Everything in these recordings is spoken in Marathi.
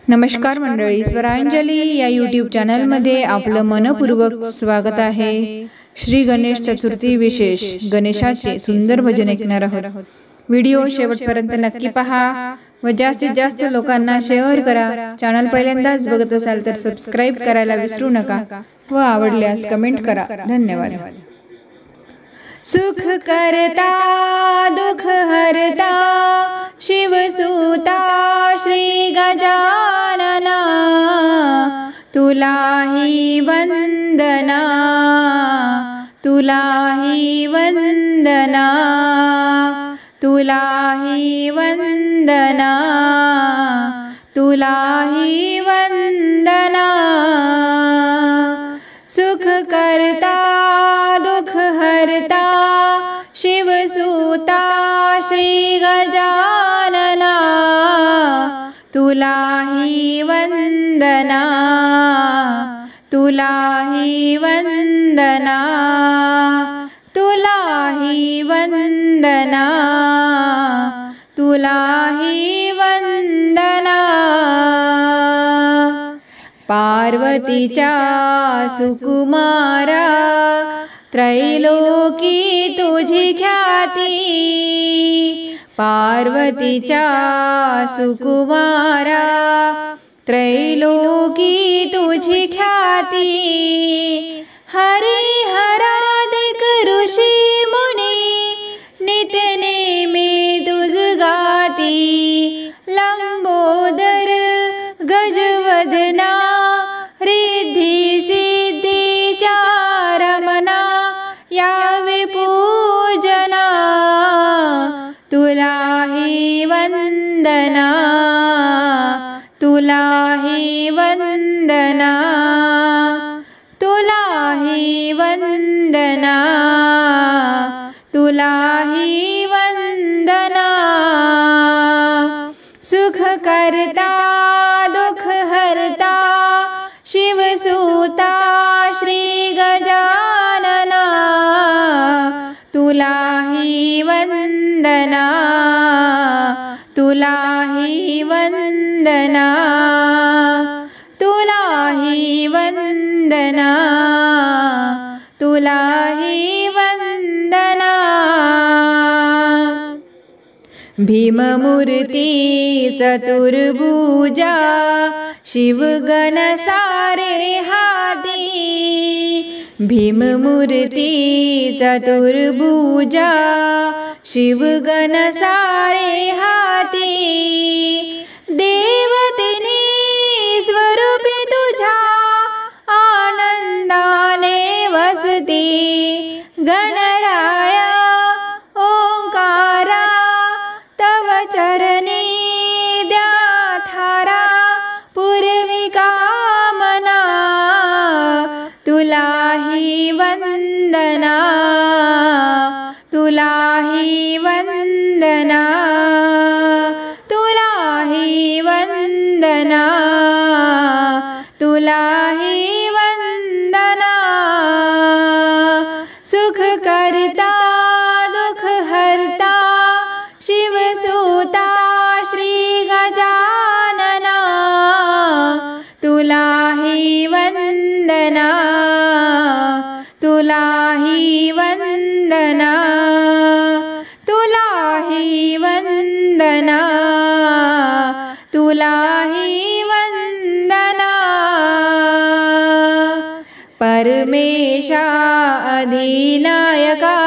नमस्कार मंडळी, स्वरांजली या यूट्यूब चॅनलमध्ये आपलं मनपूर्वक स्वागत आहे। श्री गणेश चतुर्थी विशेष गणेशाचे सुंदर भजन ऐकणार आहोत। व्हिडिओ शेवटपर्यंत नक्की पहा व जास्तीत जास्त लोकांना शेअर करा। चॅनल पहिल्यांदाच बघत असाल तर सबस्क्राइब करायला विसरू नका व आवडल्यास कमेंट करा। धन्यवाद। सुख करता दुख हरता शिवसुता श्री गजानना, तुलाही वंदना तुलाही वंदना तुलाही वंदना तुलाही वंदना। सुख करता दुख हरता शिवसुता श्री गजानना, तुलाही वंदना तुलाही वंदना तुलाही वंदना तुलाही वंदना। पार्वतीच्या सुकुमारा त्रैलोकी तुझी ख्याती, पार्वतीच्या सुकुमारा त्रैलोकी तुझी ख्याती। हरिहरादिक ऋषी मुनी नित्यनेमी तुझ गाती, लंबोदर गजवदना रिद्धी सिद्धीच्या रमणा यावे पूजना, तुलाही वंदना तुलाही वंदना तुलाही वंदना तुलाही वंदना। सुख करता दुख हरता शिवसुता श्री गजानना, तुलाही वंदना तुलाही वंदना तुलाही वंदना तुलाही वंदना। भीममूर्ती चतुर्भुजा शिवगण सारे हाती, भीममूर्ती चतुर्भुजा शिवगण सारे हाती। देवतेने स्वरूपी तुझ्या आनंदाने वसती, गणराया ओंकारा तव चरणी द्या थारा पूर्वी कामना, तुलाही वंदना तुलाही वंदना तुलाही वंदना तुलाही वंदना। सुख करता दुख हरता शिवसुता श्री गजानना, तुलाही वंदना तुलाही वंदना तुलाही वंदना तुलाही वंदना। परमेशा अधिनायका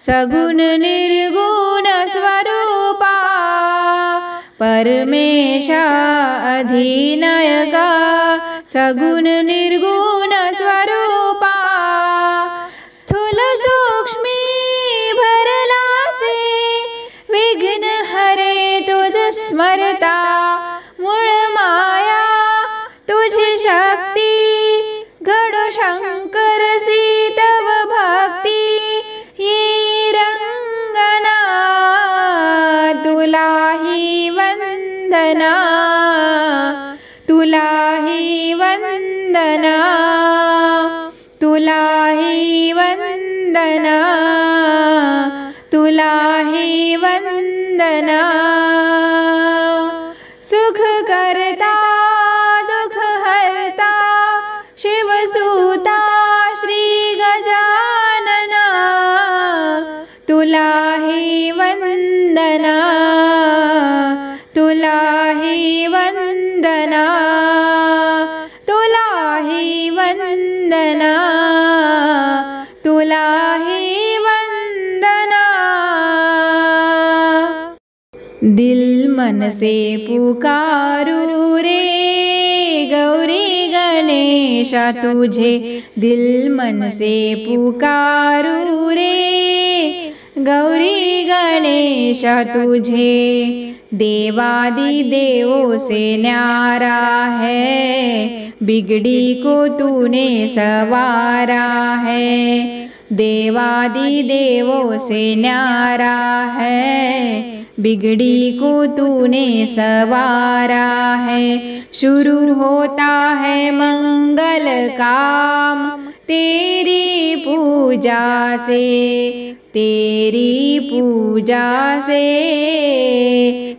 सगुण निर्गुण स्वरूपा, परमेशा अधिनायका सगुण निर्गुण स्वरूपा। स्थूल सूक्ष्मी भरलासे विघ्न हरे तुझ स्मरता, मूळ माया तुझी शक्ती घडो शंकर तव भक्ती ये रंगना, तुलाही वंदना तुलाही वंदना तुलाही वंदना तुलाही वंदना। सुख करता ही वंदना, तुला ही वंदना, तुला ही वंदना। दिल मन से पुकारू रे गौरी गणेशा तुझे, दिल मन से पुकारू रे गौरी गणेशा तुझे। देवादि देवों से न्यारा है, बिगड़ी को तूने सवारा है। देवादि देवों से न्यारा है, बिगड़ी को तूने सवारा है। शुरू होता है मंगल काम तेरी पूजा से, तेरी पूजा से।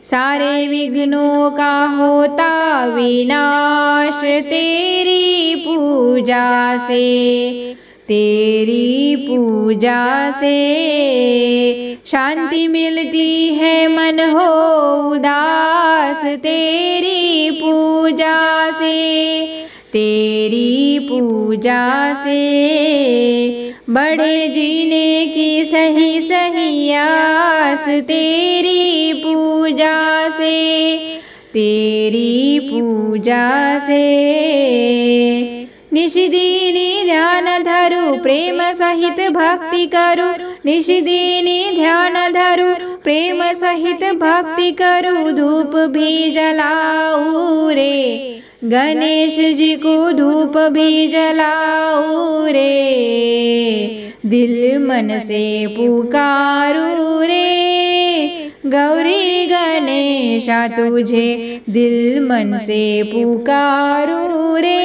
सारे विघ्नों का होता विनाश तेरी पूजा से, तेरी पूजा से। शांति मिलती है मन हो उदास तेरी पूजा से, तेरी पूजा से। बढ़े जीने की सही सही आस तेरी पूजा से, तेरी पूजा से। निशिदिनी ध्यान धरू प्रेम सहित भक्ति करू, निशिदिनी ध्यान धरू प्रेम सहित भक्ति करू। धूप भी जलाऊं रे गणेश जी को, धूप भी जलाऊं रे। दिल मन से पुकारू रे गौरी गणेशा तुझे, दिल मन से पुकारू रे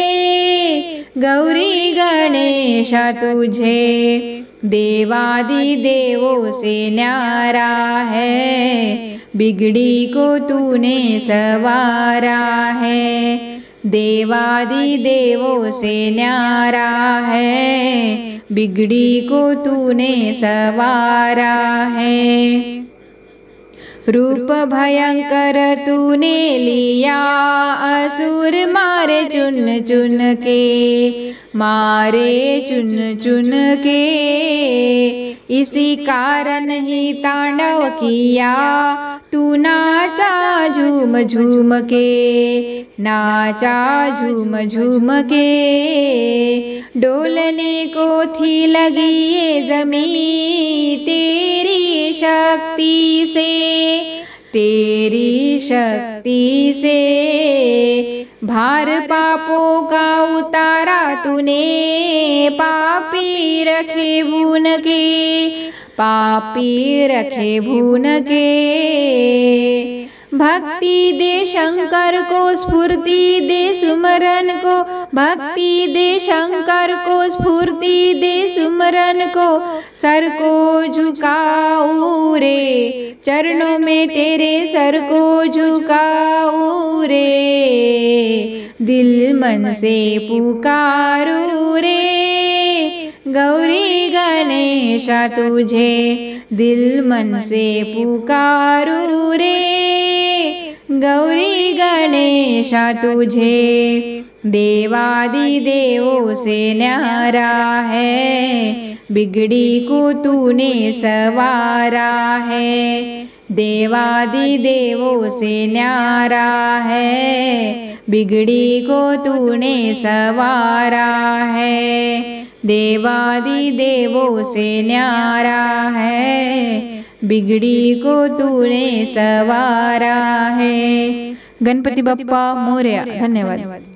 गौरी गणेशा तुझे। देवादि देवों से न्यारा है, बिगड़ी को तूने सवारा है। देवादि देवों से न्यारा है, बिगड़ी को तूने सवारा है। रूप भयंकर तूने लिया, असुर मारे चुन चुन के, मारे चुन चुन के। इसी कारण ही तांडव किया तू, नाचा झूम झूम के, नाचा झूम झूम के। डोलने को थी लगी ये जमीन तेरी शक्ति से, तेरी शक्ति से। भार पापों का उतारा तूने, पापी रखे भून के, पापी रखे भून के। भक्ति दे शंकर को, स्फूर्ति दे सुमरन को, भक्ति दे शंकर को, स्फूर्ति दे सुमरन को। सर को झुकाऊं रे चरणों में तेरे, सर को झुकाऊं रे। दिल मन से पुकारू रे गौरी गणेशा तुझे, दिल मन से पुकारू रे गौरी गणेशा तुझे। देवादि देवों से न्यारा है, बिगड़ी को तूने सवारा है। देवादि देवों से न्यारा है, बिगड़ी को तूने सवारा है। देवादि देवों से न्यारा है, बिगड़ी को तूने सवारा है। गणपति बप्पा मोरया। धन्यवाद।